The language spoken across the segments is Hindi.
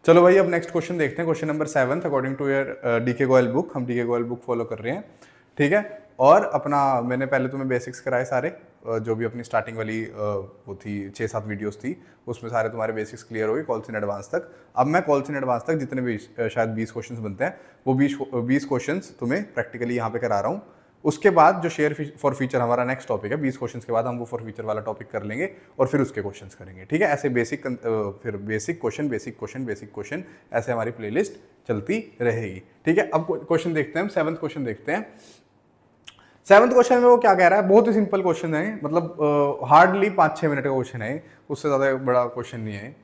चलो भाई अब नेक्स्ट क्वेश्चन देखते हैं, question number 7 according to your DK Goyal book. हम डीके गोयल बुक फॉलो कर रहे हैं, ठीक है। और अपना मैंने पहले तुम्हें बेसिक्स कराए सारे, जो भी अपनी स्टार्टिंग वाली वो थी 6-7 वीडियोस थी, उसमें सारे तुम्हारे बेसिक्स क्लियर हो गए कॉल्स इन एडवांस तक। अब मैं कॉल्स इन एडवांस तक जितने भी शायद 20 क्वेश्चंस बनते हैं वो 20 क्वेश्चंस तुम्हें प्रैक्टिकली यहाँ पे करा रहा हूँ। उसके बाद जो शेयर फॉर फीचर हमारा नेक्स्ट टॉपिक है, 20 क्वेश्चंस के बाद हम वो फॉर फीचर वाला टॉपिक कर लेंगे और फिर उसके क्वेश्चंस करेंगे, ठीक है। ऐसे फिर बेसिक क्वेश्चन ऐसे हमारी प्लेलिस्ट चलती रहेगी, ठीक है। अब क्वेश्चन देखते हैं हम, 7th क्वेश्चन देखते हैं। 7th क्वेश्चन में वो क्या कह रहा है, बहुत ही सिंपल क्वेश्चन है, मतलब हार्डली 5-6 मिनट का क्वेश्चन है, उससे ज्यादा बड़ा क्वेश्चन नहीं है।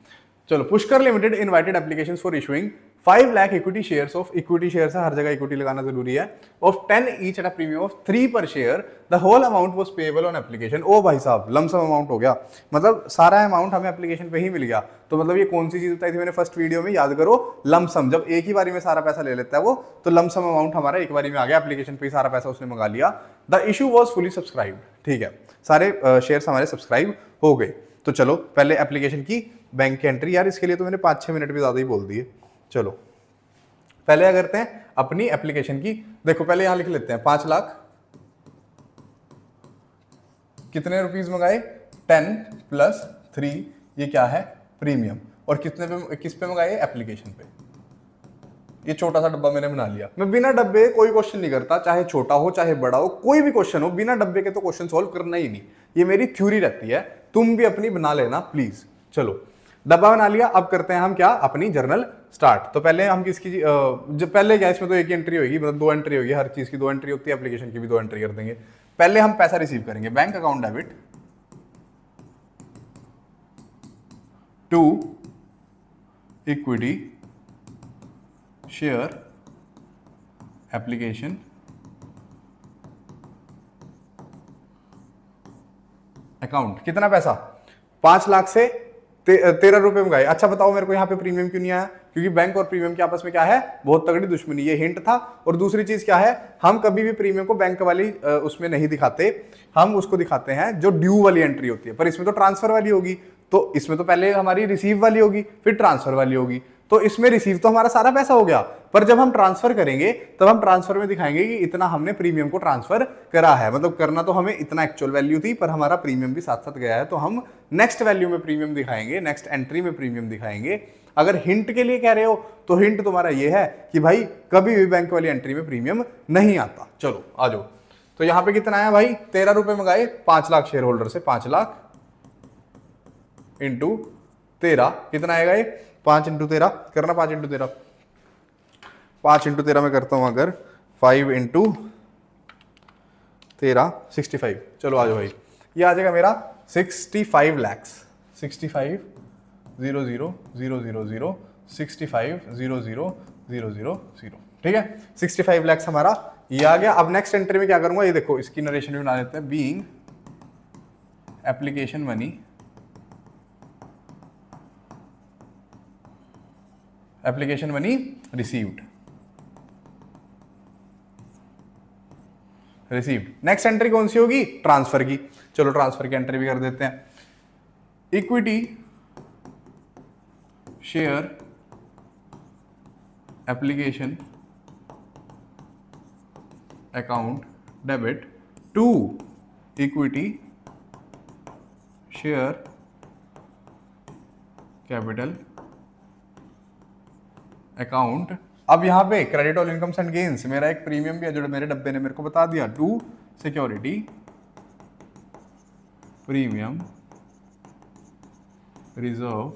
चलो, Pushkar Limited invited applications for issuing 5 lakh equity shares of, equity shares है, हर जगह इक्विटी लगाना जरूरी है, of 10 each at a premium of 3 per share, the whole amount was payable on application. ओ भाई साहब, लमसम अमाउंट हो गया, मतलब सारा अमाउंट हमें एप्लीकेशन पे ही मिल गया। तो मतलब ये कौन सी चीज बताई थी मैंने फर्स्ट वीडियो में, याद करो, लमसम। जब एक ही बारी में सारा पैसा ले लेता है वो, तो लमसम अमाउंट हमारा एक बारी में आ गया, एप्लीकेशन पे ही सारा पैसा उसने मंगा लिया। The issue was fully subscribed, ठीक है, सारे शेयर्स हमारे सब्सक्राइब हो गए। तो चलो पहले एप्लीकेशन की बैंक की एंट्री, यार इसके लिए तो मैंने 5-6 मिनट भी ज्यादा ही बोल दिए। चलो पहले क्या करते हैं, अपनी एप्लीकेशन की, देखो पहले यहां लिख लेते हैं 5 लाख, कितने रुपीस मंगाए, 10 + 3, ये क्या है, प्रीमियम, और कितने पे, किस पे मंगाए, एप्लीकेशन पे। ये छोटा सा डब्बा मैंने बना लिया। मैं बिना डब्बे कोई क्वेश्चन नहीं करता, चाहे छोटा हो चाहे बड़ा हो, कोई भी क्वेश्चन हो, बिना डब्बे के तो क्वेश्चन सॉल्व करना ही नहीं। ये मेरी थ्योरी रहती है, तुम भी अपनी बना लेना प्लीज। चलो डब्बा बना लिया, अब करते हैं हम क्या, अपनी जर्नल स्टार्ट। तो पहले हम किसकी, जब पहले क्या, इसमें तो एक ही एंट्री होगी, मतलब 2 एंट्री होगी, हर चीज की 2 एंट्री होती है, एप्लीकेशन की भी 2 एंट्री कर देंगे। पहले हम पैसा रिसीव करेंगे, bank account debit to equity share application account. कितना पैसा, 5 लाख से 13 रुपए मंगाए। अच्छा बताओ मेरे को यहाँ पे प्रीमियम क्यों नहीं आया, क्योंकि बैंक और प्रीमियम के आपस में क्या है, बहुत तगड़ी दुश्मनी, ये हिंट था। और दूसरी चीज क्या है, हम कभी भी प्रीमियम को बैंक वाली उसमें नहीं दिखाते, हम उसको दिखाते हैं जो ड्यू वाली एंट्री होती है। पर इसमें तो ट्रांसफर वाली होगी, तो इसमें तो पहले हमारी रिसीव वाली होगी, फिर ट्रांसफर वाली होगी। तो इसमें रिसीव तो हमारा सारा पैसा हो गया, पर जब हम ट्रांसफर करेंगे तब हम ट्रांसफर में दिखाएंगे कि इतना हमने प्रीमियम को ट्रांसफर करा है। मतलब करना तो हमें इतना एक्चुअल वैल्यू थी, पर हमारा प्रीमियम भी साथ साथ गया है, तो हम नेक्स्ट वैल्यू में प्रीमियम दिखाएंगे, नेक्स्ट एंट्री में प्रीमियम दिखाएंगे। अगर हिंट के लिए कह रहे हो तो हिंट तुम्हारा ये है कि भाई कभी भी बैंक वाली एंट्री में प्रीमियम नहीं आता। चलो आ जाओ, तो यहां पे कितना आया भाई, 13 रुपए मंगाए 5 लाख शेयर होल्डर से, 5 लाख इंटू 13 कितना आएगा, ये 5 × 13 करना, 5 × 13, 5 × 13 में करता हूं अगर, 5 × 13 65। चलो आ जाओ भाई, ये आ जाएगा मेरा 65 लाख, 65,000,000 65,000,000, ठीक है, 65 लाख हमारा ये आ गया। अब नेक्स्ट एंट्री में क्या करूंगा, ये देखो इसकी नरेशन भी बना देते हैं, being application money, application money received, next entry कौन सी होगी, ट्रांसफर की। चलो ट्रांसफर की एंट्री भी कर देते हैं, equity share application account debit to equity share capital account. अब यहां पे credit all incomes and gains, मेरा एक प्रीमियम भी है जो मेरे डब्बे ने मेरे को बता दिया, to security premium reserve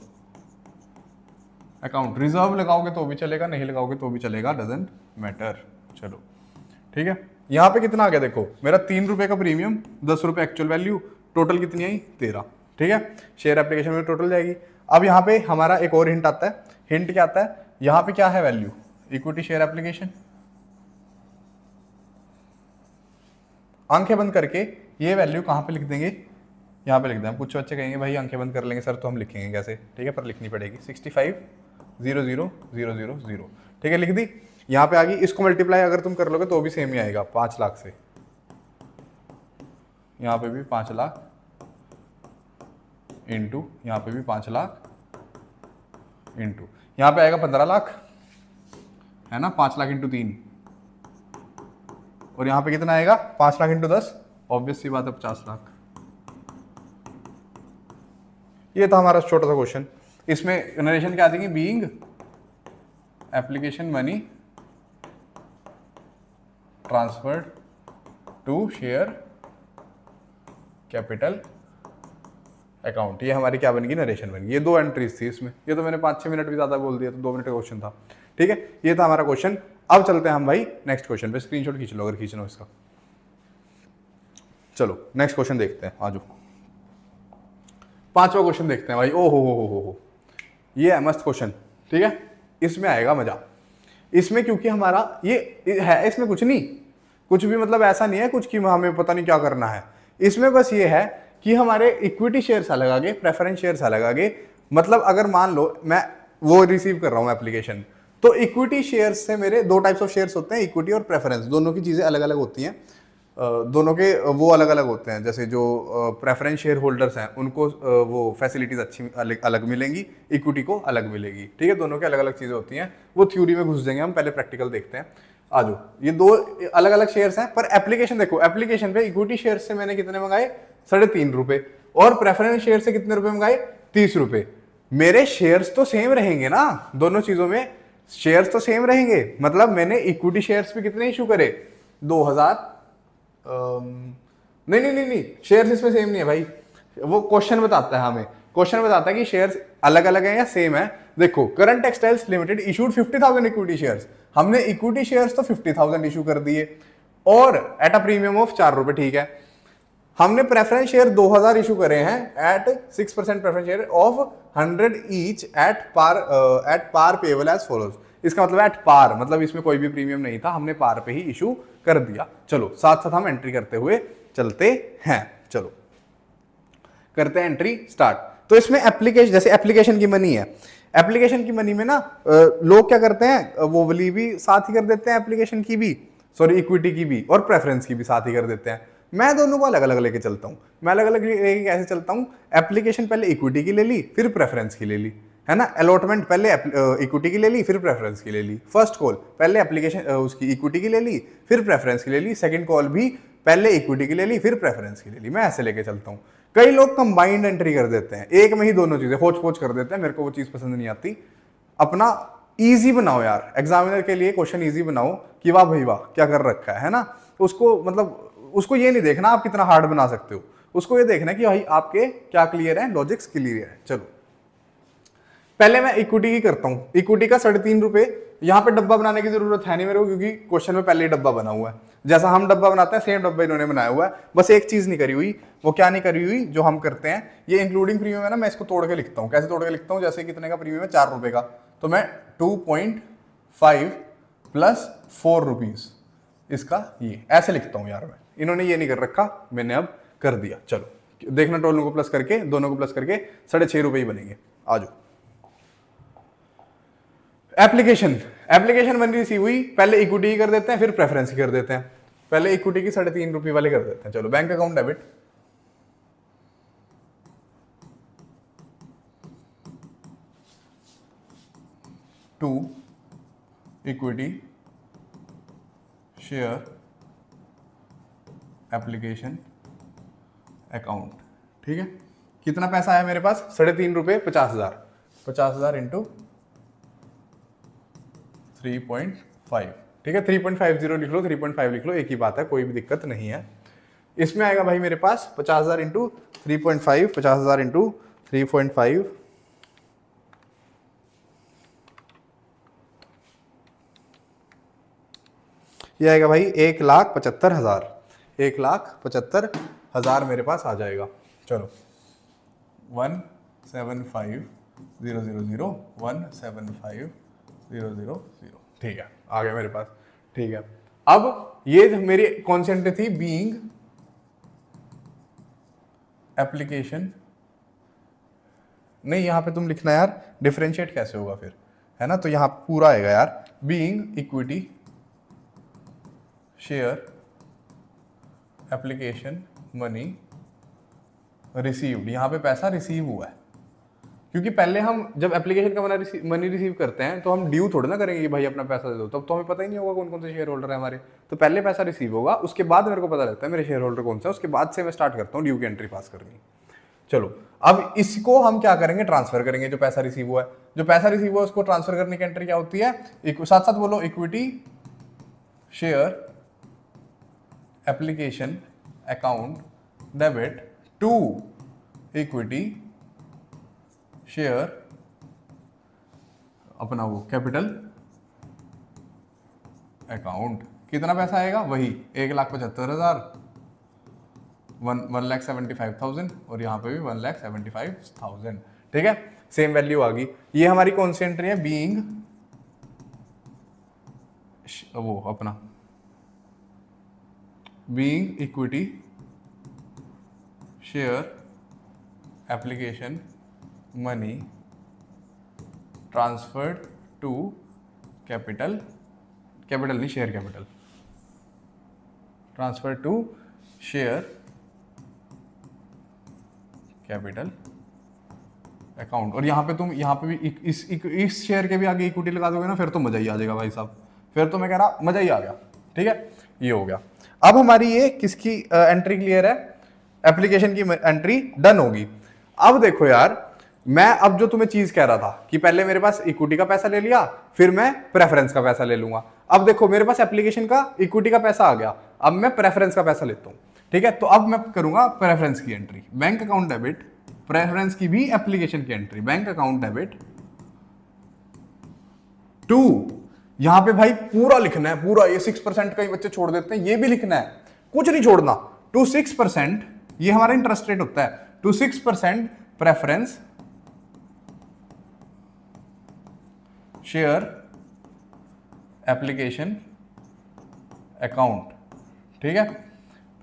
account. Reserve लगाओगे तो भी चलेगा, नहीं लगाओगे तो भी चलेगा, डजंट मैटर। चलो ठीक है, यहां पे कितना आ गया देखो, मेरा 3 रुपए का प्रीमियम, 10 रुपए एक्चुअल वैल्यू, टोटल कितनी आई, 13, ठीक है, शेयर एप्लीकेशन में टोटल जाएगी। अब यहां पे हमारा एक और हिंट आता है, हिंट क्या आता है, यहां पे क्या है वैल्यू, इक्विटी शेयर एप्लीकेशन, आंखें बंद करके ये वैल्यू कहां पे लिख देंगे, यहां पे लिख दें। कुछ बच्चे कहेंगे भाई आंखें बंद कर लेंगे सर तो हम लिखेंगे कैसे, ठीक है, पर लिखनी पड़ेगी, 65,000,000, ठीक है, लिख दी, यहां पे आ गई। इसको मल्टीप्लाई अगर तुम कर लोगे तो भी सेम ही आएगा, 5 लाख से, यहां पे भी 5 लाख इंटू, यहां पे भी 5 लाख इंटू यहाँ पे आएगा 15 लाख, है ना, 5 लाख इंटू 3, और यहाँ पे कितना आएगा 5 लाख इंटू 10, ऑब्वियस सी बात है 50 लाख। ये था हमारा छोटा सा क्वेश्चन। इसमें नरेशन क्या आ जाएगी, being application money transferred to share capital account. ये हमारी क्या बनेगी, नरेशन बनेगी। ये 2 एंट्रीज थी इसमें, ये तो मैंने 5-6 मिनट भी ज्यादा बोल दिया, तो 2 मिनट का क्वेश्चन था। ठीक है, ये था हमारा क्वेश्चन। अब चलते हैं हम भाई नेक्स्ट क्वेश्चन पे। स्क्रीनशॉट खींच लो अगर खींचना हो इसका। चलो नेक्स्ट क्वेश्चन देखते हैं, आजो 5वां क्वेश्चन देखते हैं भाई। ओ हो, ये है मस्त क्वेश्चन। ठीक है, इसमें आएगा मजा। इसमें क्योंकि हमारा ये है, इसमें कुछ नहीं, कुछ भी मतलब ऐसा नहीं है कुछ कि हमें पता नहीं क्या करना है। इसमें बस ये है कि हमारे इक्विटी शेयर्स अलग आगे, प्रेफरेंस शेयर्स अलग आगे। मतलब अगर मान लो मैं वो रिसीव कर रहा हूं एप्लीकेशन, तो इक्विटी शेयर्स से मेरे 2 टाइप्स ऑफ शेयर्स होते हैं, इक्विटी और प्रेफरेंस। दोनों की चीजें अलग अलग होती हैं, दोनों के वो अलग अलग होते हैं। जैसे जो प्रेफरेंस शेयर होल्डर्स हैं उनको वो फैसिलिटीज अच्छी अलग मिलेंगी, इक्विटी को अलग मिलेगी। ठीक है, दोनों की अलग अलग चीजें होती हैं। वो थ्योरी में घुस जाएंगे हम, पहले प्रैक्टिकल देखते हैं। आजो, ये 2 अलग अलग शेयर्स हैं, पर एप्लीकेशन देखो, एप्लीकेशन पे इक्विटी शेयर से मैंने कितने मंगाए, 3.5 रुपए, और प्रेफरेंस शेयर से कितने रुपए मंगाए, 30 रुपए। मेरे शेयर्स तो सेम रहेंगे ना, दोनों चीजों में शेयर्स तो सेम रहेंगे। मतलब मैंने इक्विटी शेयर्स पे कितने इशू करे, 2000। नहीं, शेयर्स इसमें सेम नहीं है भाई, वो क्वेश्चन बताता है हमें। क्वेश्चन बताता है कि शेयर्स अलग अलग है या सेम है। देखो, current textiles limited issued 50,000 equity shares. हमने इक्विटी शेयर्स तो 50,000 इशू कर दिए, और एट अ प्रीमियम ऑफ 4 रुपए। ठीक है, हमने प्रेफरेंस शेयर 2000 इशू करे हैं at 6% preference share of 100 each at par payable as follows. इसका मतलब एट पार, मतलब इसमें कोई भी प्रीमियम नहीं था, हमने पार पे ही इशू कर दिया। चलो साथ साथ हम एंट्री करते हुए चलते हैं। चलो करते हैं एंट्री स्टार्ट। तो इसमें एप्लीकेशन, जैसे एप्लीकेशन की मनी है, एप्लीकेशन की मनी में ना लोग क्या करते हैं, वो वाली भी साथ ही कर देते हैं, एप्लीकेशन की भी, सॉरी इक्विटी की भी और प्रेफरेंस की भी साथ ही कर देते हैं। मैं दोनों को अलग अलग लेके चलता हूँ। मैं अलग अलग लेके कैसे चलता हूँ, एप्लीकेशन पहले इक्विटी की ले ली, फिर प्रेफरेंस की ले ली, है ना। अलॉटमेंट पहले इक्विटी की ले ली, फिर प्रेफरेंस की ले ली। फर्स्ट कॉल पहले एप्लीकेशन उसकी इक्विटी की ले ली, फिर प्रेफरेंस की ले ली। सेकंड कॉल भी पहले इक्विटी की ले ली, फिर प्रेफरेंस की ले ली। मैं ऐसे लेके चलता हूँ। कई लोग कंबाइंड एंट्री कर देते हैं, एक में ही दोनों चीजें होच पोच कर देते हैं। मेरे को वो चीज पसंद नहीं आती। अपना इजी बनाओ यार, एग्जामिनर के लिए क्वेश्चन इजी बनाओ कि वाह भाई वाह क्या कर रखा है ना। उसको मतलब उसको ये नहीं देखना आप कितना हार्ड बना सकते हो, उसको ये देखना कि भाई आपके क्या क्लियर है, लॉजिक्स क्लियर है। चलो पहले मैं इक्विटी की करता हूं। इक्विटी का 3.5 रुपए। यहां पे डब्बा बनाने की जरूरत है नहीं मेरे को, क्योंकि क्वेश्चन में पहले ही डब्बा बना हुआ है। जैसा हम डब्बा बनाते हैं सेम डब्बा इन्होंने बनाया हुआ है। बस एक चीज नहीं करी हुई, वो क्या नहीं करी हुई जो हम करते हैं, ये इंक्लूडिंग प्रीमियम है ना, मैं इसको तोड़ के लिखता हूँ। कैसे तोड़ के लिखता हूँ, जैसे कितने का प्रीमियम है, 4 रुपए का, तो मैं 2.5 प्लस 4 रुपीज इसका ये ऐसे लिखता हूँ यार। मैं इन्होंने ये नहीं कर रखा, मैंने अब कर दिया। चलो देखना, दोनों को प्लस करके, दोनों को प्लस करके 6.5 रुपए ही बनेंगे। आ जाओ एप्लीकेशन बन रिसीव हुई, पहले इक्विटी कर देते हैं, फिर प्रेफरेंस कर देते हैं। पहले इक्विटी की 3.5 रुपए वाले कर देते हैं। चलो bank account debit, to equity share application account. ठीक है, कितना पैसा आया मेरे पास, 3.5 रुपए, 50,000। 50,000 इंटू 3.5। ठीक है, 3.50 लिख लो, 3.5 लिख लो, एक ही बात है, कोई भी दिक्कत नहीं है। इसमें आएगा भाई मेरे पास 50,000 इंटू 3.5, 50,000 इंटू 3.5, ये आएगा भाई 1,75,000। 1,75,000 मेरे पास आ जाएगा। चलो 175,000 175,000। ठीक है, आ गया मेरे पास। ठीक है, अब ये मेरी कॉन्सेंट थी बीइंग एप्लीकेशन। नहीं, यहां पे तुम लिखना यार, डिफरेंशिएट कैसे होगा फिर, है ना। तो यहां पूरा आएगा यार, being equity share application money received. यहां पे पैसा रिसीव हुआ है, क्योंकि पहले हम जब एप्लीकेशन का मनी रिसीव करते हैं तो हम ड्यू थोड़ा ना करेंगे कि भाई अपना पैसा दे दो, तब तो हमें पता ही नहीं होगा कौन कौन से शेयर होल्डर है हमारे। तो पहले पैसा रिसीव होगा, उसके बाद मेरे को पता लगता है मेरे शेयर होल्डर कौन सा है, उसके बाद से मैं स्टार्ट करता हूँ ड्यू की एंट्री पास करनी। चलो अब इसको हम क्या करेंगे, ट्रांसफर करेंगे। जो पैसा रिसीव हुआ है, जो पैसा रिसीव हुआ है उसको ट्रांसफर करने की एंट्री क्या होती है, साथ साथ बोलो, equity share application account debit to equity share अपना वो कैपिटल अकाउंट। कितना पैसा आएगा, वही 1,75,000, 1,75,000 और यहाँ पे भी 1,75,000। ठीक है, सेम वैल्यू आ गई। ये हमारी कौन सी एंट्री है, बीइंग वो अपना being equity share application money transferred to capital नहीं, share capital, transfer to share capital account. और यहाँ पे तुम यहाँ पे भी इस शेयर के भी आगे इक्विटी लगा दोगे ना, फिर तो मजा ही आ जाएगा भाई साहब, फिर तो मैं कह रहा मजा ही आ गया। ठीक है, ये हो गया। अब हमारी ये किसकी एंट्री क्लियर है, एप्लीकेशन की एंट्री डन होगी। अब देखो यार, मैं अब जो तुम्हें चीज कह रहा था कि पहले मेरे पास इक्विटी का पैसा ले लिया, फिर मैं प्रेफरेंस का पैसा ले लूंगा। अब देखो मेरे पास एप्लीकेशन का इक्विटी का पैसा आ गया, अब मैं प्रेफरेंस का पैसा लेता हूं। ठीक है, तो अब मैं करूंगा प्रेफरेंस की entry, bank account debit, preference की भी एप्लीकेशन की entry, bank account debit to, यहां पे भाई पूरा लिखना है, पूरा। ये 6% कई बच्चे छोड़ देते हैं, ये भी लिखना है, कुछ नहीं छोड़ना। टू 6%, ये हमारा इंटरेस्ट रेट होता है, to 6% preference share application account. ठीक है,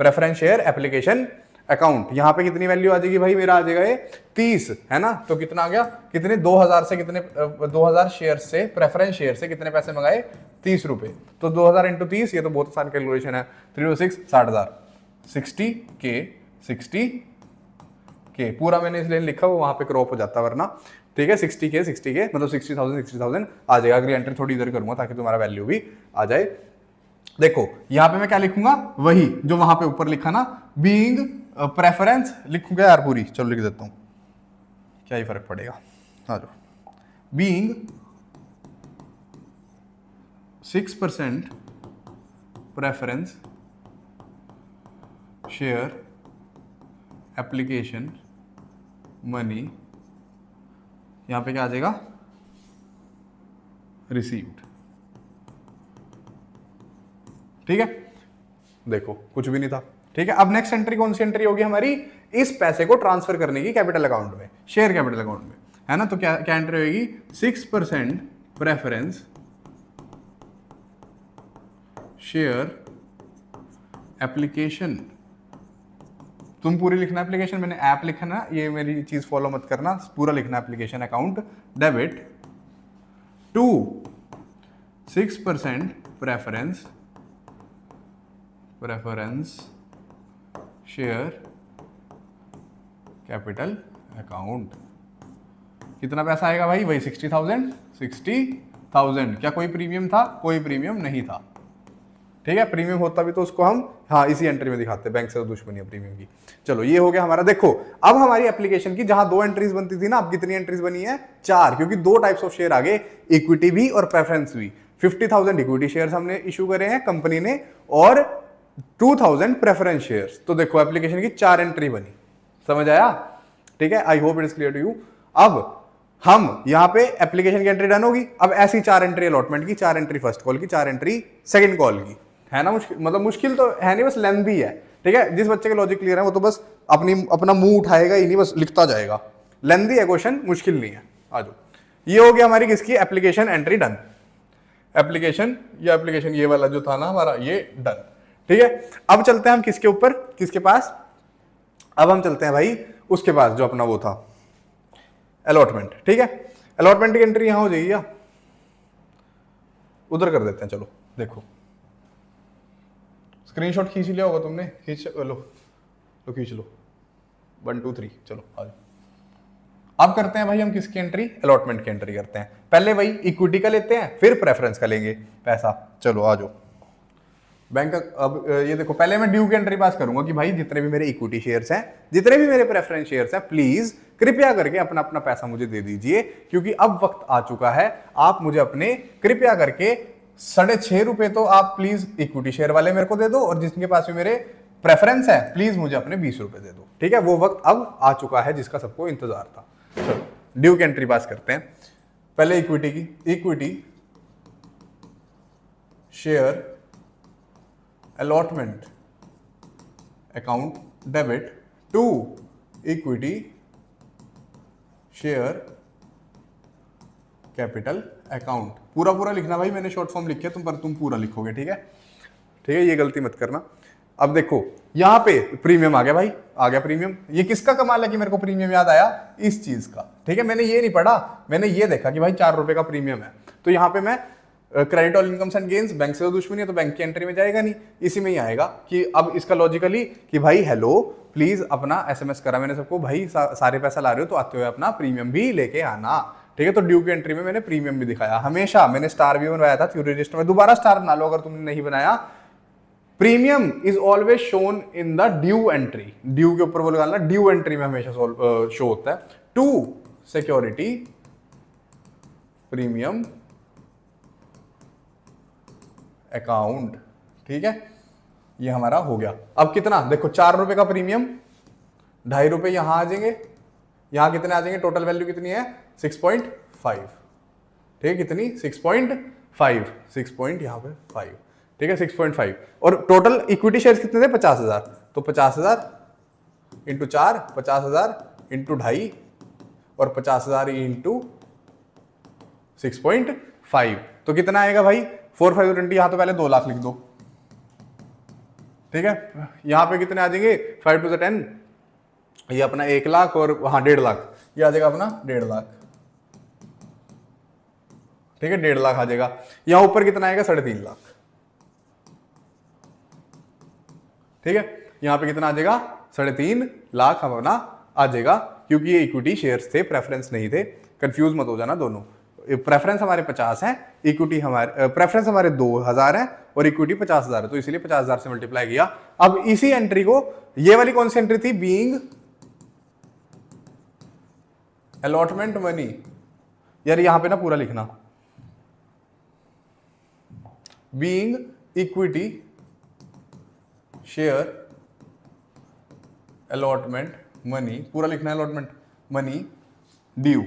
प्रेफरेंस शेयर एप्लीकेशन अकाउंट। यहां पे कितनी वैल्यू आ जाएगी भाई, मेरा आ जाएगा ये 30, है ना। तो कितना आ गया, कितने 2000 से, कितने 2000 शेयर से, प्रेफरेंस शेयर से कितने पैसे मंगाए, 30 रुपए। तो 2000 इंटू 30, ये तो बहुत आसान कैलकुलेशन है, 306 60,000, 60 के पूरा मैंने इसलिए लिखा, वो वहां पे क्रॉप हो जाता वरना। ठीक है, 60 के मतलब 60,000 आ जाएगा। अगली एंट्री थोड़ी इधर करूंगा ताकि तुम्हारा वैल्यू भी आ जाए। देखो यहां पे मैं क्या लिखूंगा, वही जो वहां पे ऊपर लिखा ना, बीइंग प्रेफरेंस लिखूंगा यार पूरी, चलो लिख देता हूं, क्या ही फर्क पड़ेगा। आ जाओ, being 6% preference share application money, यहां पे क्या आ जाएगा, रिसीव्ड। ठीक है, देखो कुछ भी नहीं था। ठीक है, अब नेक्स्ट एंट्री कौन सी एंट्री होगी हमारी, इस पैसे को ट्रांसफर करने की कैपिटल अकाउंट में, शेयर कैपिटल अकाउंट में, है ना। तो क्या क्या एंट्री होगी, 6% प्रेफरेंस शेयर एप्लीकेशन, तुम पूरी लिखना एप्लीकेशन, मैंने ऐप लिखा ना, ये मेरी चीज फॉलो मत करना, पूरा लिखना application account debit to 6% preference share capital account. कितना पैसा आएगा भाई, वही 60,000। क्या कोई प्रीमियम था, कोई प्रीमियम नहीं था। ठीक है, प्रीमियम होता भी तो उसको हम हाँ इसी एंट्री में दिखाते, बैंक से तो दुश्मनी है प्रीमियम की। चलो ये हो गया हमारा। देखो अब हमारी एप्लीकेशन की जहां 2 एंट्रीज बनती थी ना, अब कितनी एंट्रीज बनी है, 4, क्योंकि 2 टाइप्स ऑफ शेयर आ गए, इक्विटी भी और प्रेफरेंस भी। 50,000 इक्विटी शेयर्स हमने इशू करे हैं कंपनी ने, और 2,000 प्रेफरेंस शेयर्स। तो देखो एप्लीकेशन की 4 एंट्री बनी, समझ आया। ठीक है, I hope it is clear to you. अब हम यहाँ पे एप्लीकेशन की एंट्री डन होगी, अब ऐसी 4 एंट्री अलॉटमेंट की, 4 एंट्री फर्स्ट कॉल की, 4 एंट्री सेकंड कॉल की, है ना। मुश्किल मतलब मुश्किल तो है नहीं, बस लेंथी है। ठीक है, जिस बच्चे के लॉजिक क्लियर है वो तो बस अपना मुंह उठाएगा ही नहीं, बस लिखता जाएगा। लेंथी है क्वेश्चन, मुश्किल नहीं है। आ जाओ, ये हो गया हमारी किसकी, एप्लीकेशन एंट्री डन। एप्लीकेशन ये वाला जो था ना हमारा, ये डन। ठीक है, अब चलते हैं हम किसके ऊपर, किसके पास, अब हम चलते हैं भाई उसके पास जो अपना वो था अलॉटमेंट। ठीक है, अलॉटमेंट की एंट्री यहां हो जाएगी या उधर कर देते हैं। चलो देखो, स्क्रीनशॉट खींच लिया होगा तुमने, खींच लो, खींच लो, 1 2 3, चलो आ जाओ। अब करते हैं भाई हम किसकी एंट्री, अलॉटमेंट की एंट्री करते हैं। पहले वही इक्विटी का लेते हैं, फिर प्रेफरेंस का लेंगे पैसा। चलो आ जाओ बैंक। अब ये देखो, पहले मैं ड्यू की एंट्री पास करूंगा कि भाई जितने भी मेरे इक्विटी शेयर्स हैं, जितने भी मेरे प्रेफरेंस शेयर्स हैं, प्लीज कृपया करके अपना अपना पैसा मुझे दे दीजिए, क्योंकि अब वक्त आ चुका है, आप मुझे अपने कृपया करके 6.5 रुपए तो आप प्लीज इक्विटी शेयर वाले मेरे को दे दो, और जिसके पास भी मेरे प्रेफरेंस है प्लीज मुझे अपने 20 रुपए दे दो। ठीक है, वो वक्त अब आ चुका है जिसका सबको इंतजार था। चलो ड्यू की एंट्री पास करते हैं। पहले इक्विटी की, equity share allotment account debit to equity share capital account. पूरा पूरा लिखना भाई, मैंने शॉर्ट फॉर्म लिखी है, तुम पूरा लिखोगे। ठीक है, ठीक है, ये गलती मत करना। अब देखो यहां पे प्रीमियम आ गया भाई, आ गया प्रीमियम। ये किसका कमाल है कि मेरे को प्रीमियम याद आया, इस चीज का। ठीक है, मैंने ये नहीं पढ़ा, मैंने ये देखा कि भाई 4 रुपए का प्रीमियम है, तो यहाँ पे मैं credit all incomes and gains, bank से तो दुश्मनी है तो बैंक की एंट्री में जाएगा नहीं, इसी में ही आएगा। कि अब इसका लॉजिकली कि भाई हेलो प्लीज अपना एसएमएस करा मैंने सबको, भाई सारे पैसा ला रहे हो तो आते हुए अपना प्रीमियम भी लेके आना। ठीक है, तो ड्यू की एंट्री में मैंने प्रीमियम भी दिखाया। हमेशा मैंने स्टार भी बनवाया था थ्योरी रजिस्टर में, दोबारा स्टार बना लो अगर तुमने नहीं बनाया। Premium is always shown in the due entry, due के ऊपर वो लगाना, ड्यू एंट्री में हमेशा शो होता है। To security premium account. ठीक है, ये हमारा हो गया। अब कितना देखो, 4 रुपए का प्रीमियम, 2.5 रुपए यहां आ जाएंगे, यहां कितने आ जाएंगे, टोटल वैल्यू कितनी है 6.5। ठीक है, कितनी 6.5, 6 पॉइंट यहां पे 5। ठीक है, 6.5। और टोटल इक्विटी शेयर्स कितने थे 50,000, तो 50,000 इंटू 4, 50,000 इंटू 2.5 और 50,000 इंटू 6.5, तो कितना आएगा भाई 4, 5, 20। यहां तो पहले 2 लाख लिख दो। ठीक है, यहां पे कितने आ जाएंगे 5 to the 10, ये अपना 1 लाख, और वहां 1.5 लाख, ये आ जाएगा अपना 1.5 लाख। ठीक है, 1.5 लाख आ जाएगा। यहां ऊपर कितना आएगा 3.5 लाख। ठीक है, यहां पे कितना आ जाएगा 3.5 लाख हम अपना आ जाएगा, क्योंकि ये इक्विटी शेयर्स थे, प्रेफरेंस नहीं थे। कंफ्यूज मत हो जाना दोनों, प्रेफरेंस हमारे 50 है, इक्विटी हमारे प्रेफरेंस हमारे 2,000 है और इक्विटी 50,000 है, तो इसीलिए 50,000 से मल्टीप्लाई किया। अब इसी एंट्री को, ये वाली कौन सी एंट्री थी, बीइंग अलॉटमेंट मनी। यार यहां पे ना पूरा लिखना, being equity share allotment money, पूरा लिखना है अलॉटमेंट मनी ड्यू,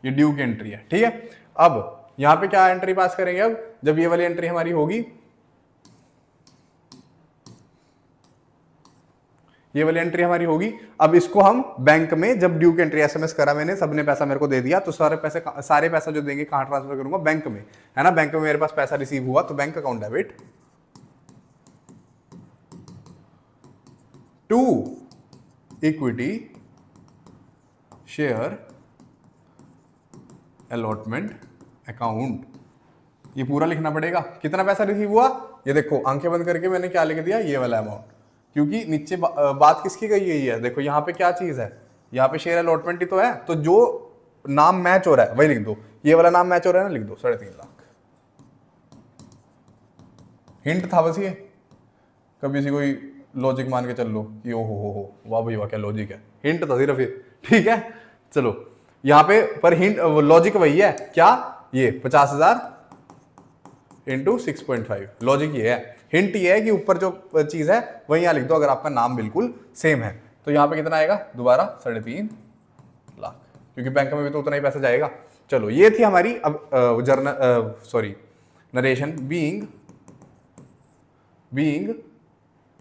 ये ड्यू की एंट्री है। ठीक है, अब यहां पे क्या एंट्री पास करेंगे, अब जब ये वाली एंट्री हमारी होगी, ये वाली एंट्री हमारी होगी, अब इसको हम बैंक में, जब ड्यू की एंट्री एसएमएस करा मैंने, सबने पैसा मेरे को दे दिया, तो सारे पैसा जो देंगे कहां ट्रांसफर करूंगा, बैंक में, है ना। बैंक में मेरे पास पैसा रिसीव हुआ तो bank account debit to equity share allotment account. ये पूरा लिखना पड़ेगा, कितना पैसा रिसीव हुआ, ये देखो आंखें बंद करके मैंने क्या लिख दिया, ये वाला अमाउंट, क्योंकि नीचे बात किसकी गई गई है, देखो यहाँ पे क्या चीज है, यहाँ पे शेयर अलॉटमेंट ही तो है, तो जो नाम मैच हो रहा है वही लिख दो, ये वाला नाम मैच हो रहा है ना, लिख दो 3.5 लाख। हिंट था बस ये, कभी से कोई लॉजिक मान के चल लो कि ओ हो वाह भाई वाह क्या लॉजिक है, हिंट था सिर्फ ये। ठीक है, चलो यहाँ पे पर हिंट लॉजिक वही है, क्या ये 50,000 इंटू 6.5, लॉजिक ये है। हिंट ये है कि ऊपर जो चीज है वही यहाँ लिख दो, अगर आपका नाम बिल्कुल सेम है। तो यहाँ पे कितना आएगा दोबारा 3.5 लाख, क्योंकि बैंक में भी तो उतना ही पैसा जाएगा। चलो ये थी हमारी अब narration, being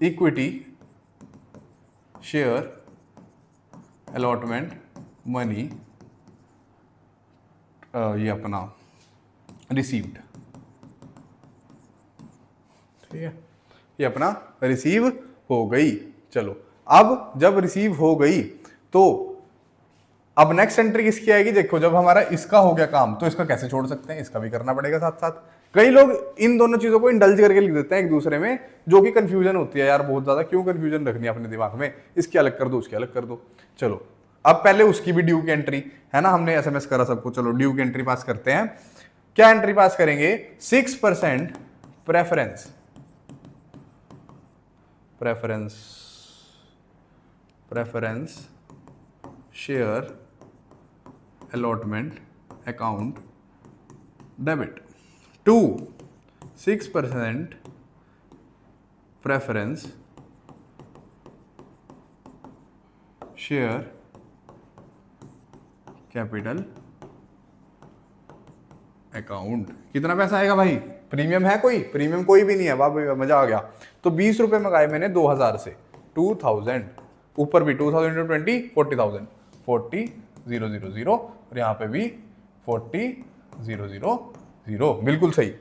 equity share allotment money, ये अपना रिसीव्ड। ठीक है, ये अपना रिसीव हो गई। चलो अब जब रिसीव हो गई तो अब नेक्स्ट एंट्री किसकी आएगी, देखो जब हमारा इसका हो गया काम तो इसका कैसे छोड़ सकते हैं, इसका भी करना पड़ेगा साथ साथ। कई लोग इन दोनों चीजों को इंडल्ज करके लिख देते हैं एक दूसरे में, जो कि कंफ्यूजन होती है यार बहुत ज्यादा। क्यों कंफ्यूजन रखनी है अपने दिमाग में, इसकी अलग कर दो उसकी अलग कर दो। चलो अब पहले उसकी भी ड्यू की एंट्री है ना, हमने एसएमएस करा सबको, चलो ड्यू की एंट्री पास करते हैं। क्या एंट्री पास करेंगे? 6% preference, preference preference share allotment account debit to 6% preference share capital account. कितना पैसा आएगा भाई? प्रीमियम है कोई? प्रीमियम कोई भी नहीं है, वाह मजा आ गया। तो 20 रुपए मंगाए मैंने 2000 से, 2000, ऊपर भी 2000 इंटू 20 40,000, 40,000 और यहाँ पे भी 40,000, बिल्कुल सही।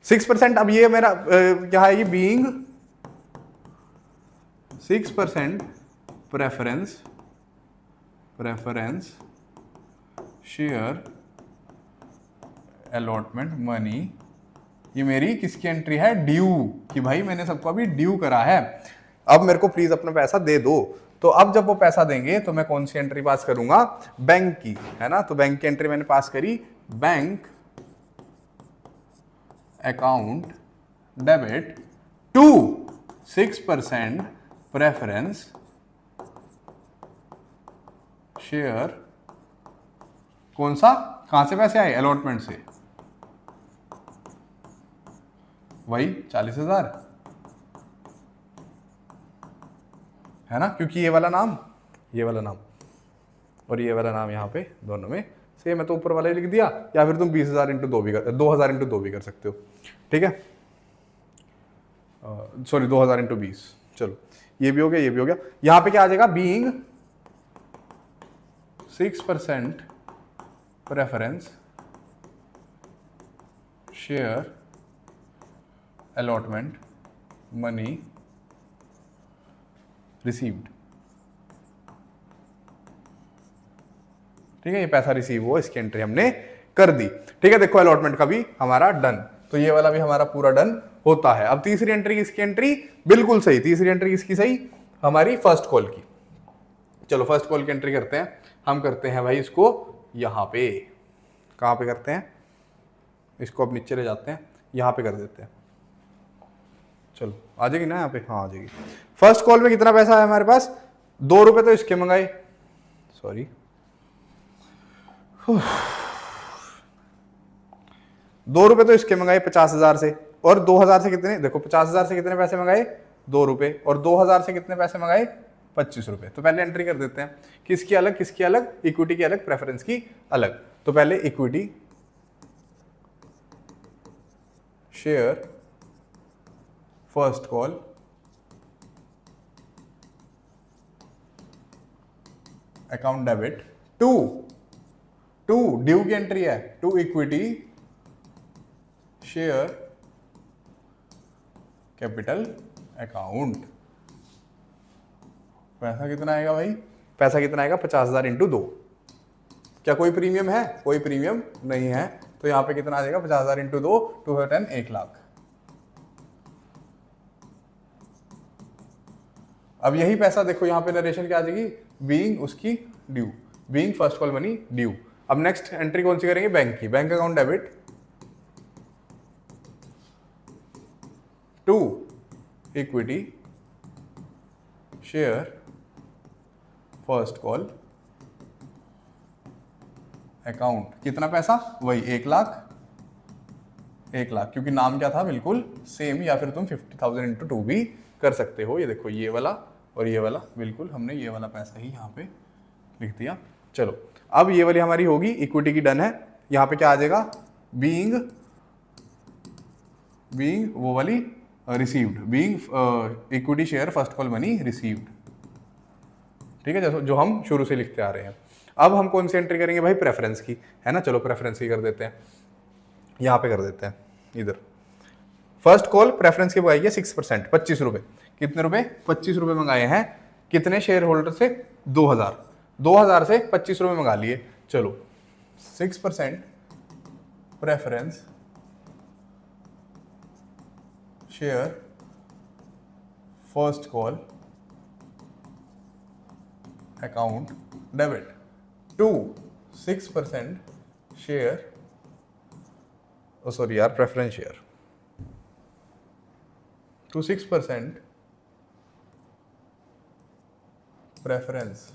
6%। अब ये मेरा क्या है? ये being 6% preference share allotment money, ये मेरी किसकी एंट्री है? ड्यू कि भाई मैंने सबको अभी ड्यू करा है, अब मेरे को प्लीज अपना पैसा दे दो। तो अब जब वो पैसा देंगे तो मैं कौन सी एंट्री पास करूंगा? बैंक की, है ना। तो बैंक की एंट्री मैंने पास करी, bank account debit to 6% preference share, कौन सा, कहां से पैसे आए? अलॉटमेंट से, वही 40,000 है ना, क्योंकि ये वाला नाम और ये वाला नाम यहाँ पे दोनों में सेम है, तो ऊपर वाला ही लिख दिया। या फिर तुम 20,000 इंटू 2 भी 2,000 इंटू 2 भी कर सकते हो, ठीक है। सॉरी 2000 इंटू 20, चलो ये भी हो गया, ये भी हो गया। यहाँ पे क्या आ जाएगा? Being 6% preference share allotment money received, ठीक है। ये पैसा रिसीव हुआ, इसकी एंट्री हमने कर दी, ठीक है। देखो अलॉटमेंट का भी हमारा डन, तो ये वाला भी हमारा पूरा डन होता है। अब तीसरी एंट्री किसकी एंट्री? बिल्कुल सही, तीसरी एंट्री किसकी सही? हमारी फर्स्ट कॉल की। चलो फर्स्ट कॉल की एंट्री करते हैं। हम करते हैं भाई इसको यहां पे, कहां पे करते हैं इसको? अब नीचे ले जाते हैं, यहां पे कर देते हैं। चलो आ जाएगी ना यहाँ पे? हाँ आ जाएगी। फर्स्ट कॉल में कितना पैसा है हमारे पास? 2 रुपए तो इसके मंगाए, सॉरी 2 रुपए तो इसके मंगाए 50,000 से, और 2,000 से कितने? देखो 50,000 से कितने पैसे मंगाए? 2 रुपए, और 2,000 से कितने पैसे मंगाए? 25 रुपए। तो पहले एंट्री कर देते हैं, किसकी अलग, किसकी अलग? इक्विटी की अलग, प्रेफरेंस की अलग। तो पहले equity share first call account debit to due की एंट्री है, to equity share capital account. पैसा कितना आएगा भाई? पैसा कितना आएगा? 50,000 इंटू 2। क्या कोई प्रीमियम है? कोई प्रीमियम नहीं है, तो यहां पे कितना आ जाएगा? 50,000 इंटू 2 210, 1 लाख। अब यही पैसा देखो यहां पे नरेशन क्या आ जाएगी? बीइंग उसकी due, being first call money due. अब नेक्स्ट एंट्री कौन सी करेंगे? बैंक की, bank account debit to equity share first call account. कितना पैसा? वही 1 लाख, 1 लाख, क्योंकि नाम क्या था? बिल्कुल सेम। या फिर तुम 50,000 इंटू 2 भी कर सकते हो। ये देखो ये वाला और ये वाला, बिल्कुल हमने ये वाला पैसा ही यहाँ पे लिख दिया। चलो अब ये वाली हमारी होगी, इक्विटी की डन है। यहाँ पे क्या आ जाएगा? बीइंग वो वाली received, being equity share first call money received, ठीक है, जैसे जो हम शुरू से लिखते आ रहे हैं। अब हम कौन सी एंट्री करेंगे भाई? प्रेफरेंस की, है ना। चलो प्रेफरेंस की कर देते हैं, यहाँ पे कर देते हैं इधर। फर्स्ट कॉल प्रेफरेंस की मंगाई है 6%, 25 रुपए। कितने रुपए? 25 रुपए मंगाए हैं। कितने शेयर होल्डर से? 2,000 से 25 रुपए मंगा लिए। चलो 6% preference share first call account debit to 6% share, sorry यार, preference share to 6% preference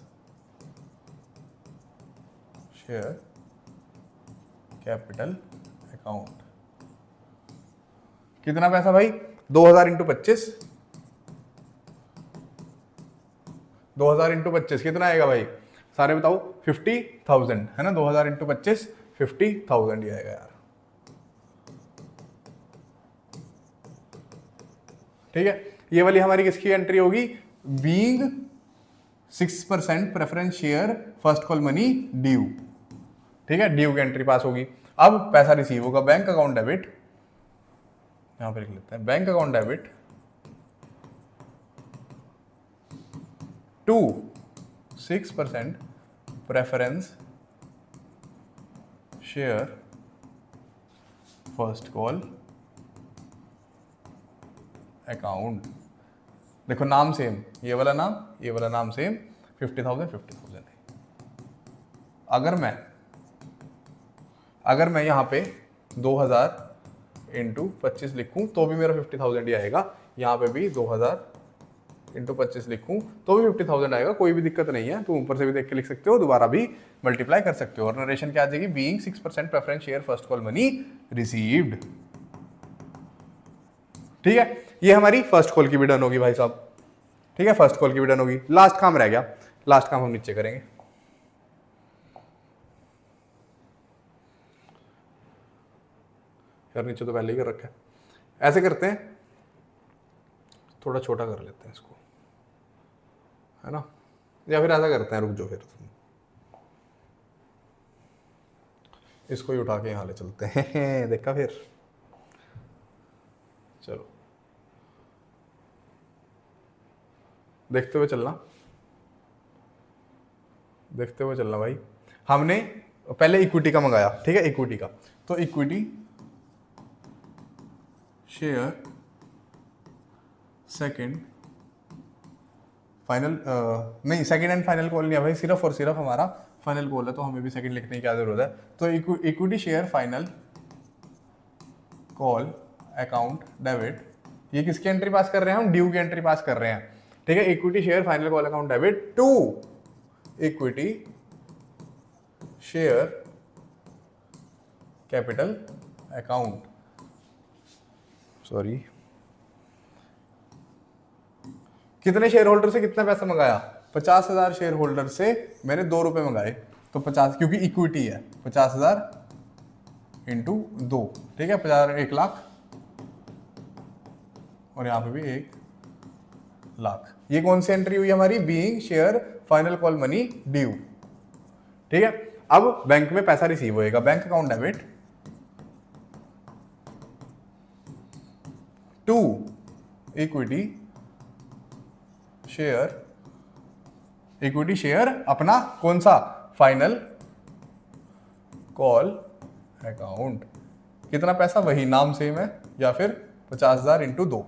share capital account. कितना पैसा भाई? 2000 इंटू 25, 2000 इंटू 25 कितना आएगा भाई? सारे बताओ। 50,000 है ना। 2000 इंटू 25 50,000 ही आएगा यार। ठीक है, ये वाली हमारी किसकी एंट्री होगी? Being 6% preference share first call money due. ठीक है, ड्यू की एंट्री पास होगी। अब पैसा रिसीव होगा, बैंक अकाउंट डेबिट, यहां पर लिख लेते हैं, bank account debit to 6% preference share first call account. देखो नाम सेम, ये वाला नाम सेम, 50,000 50,000 है। अगर मैं यहाँ पे 2000 इंटू 25 लिखूँ तो भी मेरा 50,000 ही आएगा। यहाँ पे भी 2000 इंटू 25 लिखूँ तो भी 50,000 आएगा, कोई भी दिक्कत नहीं है। तुम ऊपर से भी देख के लिख सकते हो, दोबारा भी मल्टीप्लाई कर सकते हो। और नरेशन क्या आ जाएगी? Being 6% preference share first call money received. ठीक है, ये हमारी फर्स्ट कॉल की भी डन होगी भाई साहब। ठीक है, फर्स्ट कॉल की भी डन होगी। लास्ट काम रह गया, लास्ट काम हम नीचे करेंगे। यार नीचे तो पहले ही कर रखा है। ऐसे करते हैं, थोड़ा छोटा कर लेते हैं इसको, है ना, या फिर ऐसा करते हैं, रुक जाओ, फिर इसको ही उठा के यहां ले चलते हैं। देखा फिर, चलो देखते हुए चलना भाई। हमने पहले इक्विटी का मंगाया, ठीक है, इक्विटी का, तो इक्विटी शेयर सेकंड फाइनल, नहीं सेकंड एंड फाइनल कॉल नहीं है भाई, सिर्फ और सिर्फ हमारा फाइनल कॉल है, तो हमें भी सेकंड लिखने की क्या जरूरत है। तो equity share final call account debit, ये किसकी एंट्री पास कर रहे हैं हम? ड्यू की एंट्री पास कर रहे हैं। ठीक है, equity share final call account debit to equity share capital account, sorry, कितने शेयर होल्डर से कितना पैसा मंगाया? 50,000 शेयर होल्डर से मैंने 2 रुपए मंगाए, तो 50, क्योंकि इक्विटी है, 50,000 इंटू 2, ठीक है, 50,000 1 लाख, और यहां पे भी 1 लाख। ये कौन सी एंट्री हुई हमारी? Being share final call money due. ठीक है, अब बैंक में पैसा रिसीव होएगा, bank account debit to equity share अपना कौन सा? Final call account. कितना पैसा? वही नाम सेम है, या फिर 50,000 इंटू 2।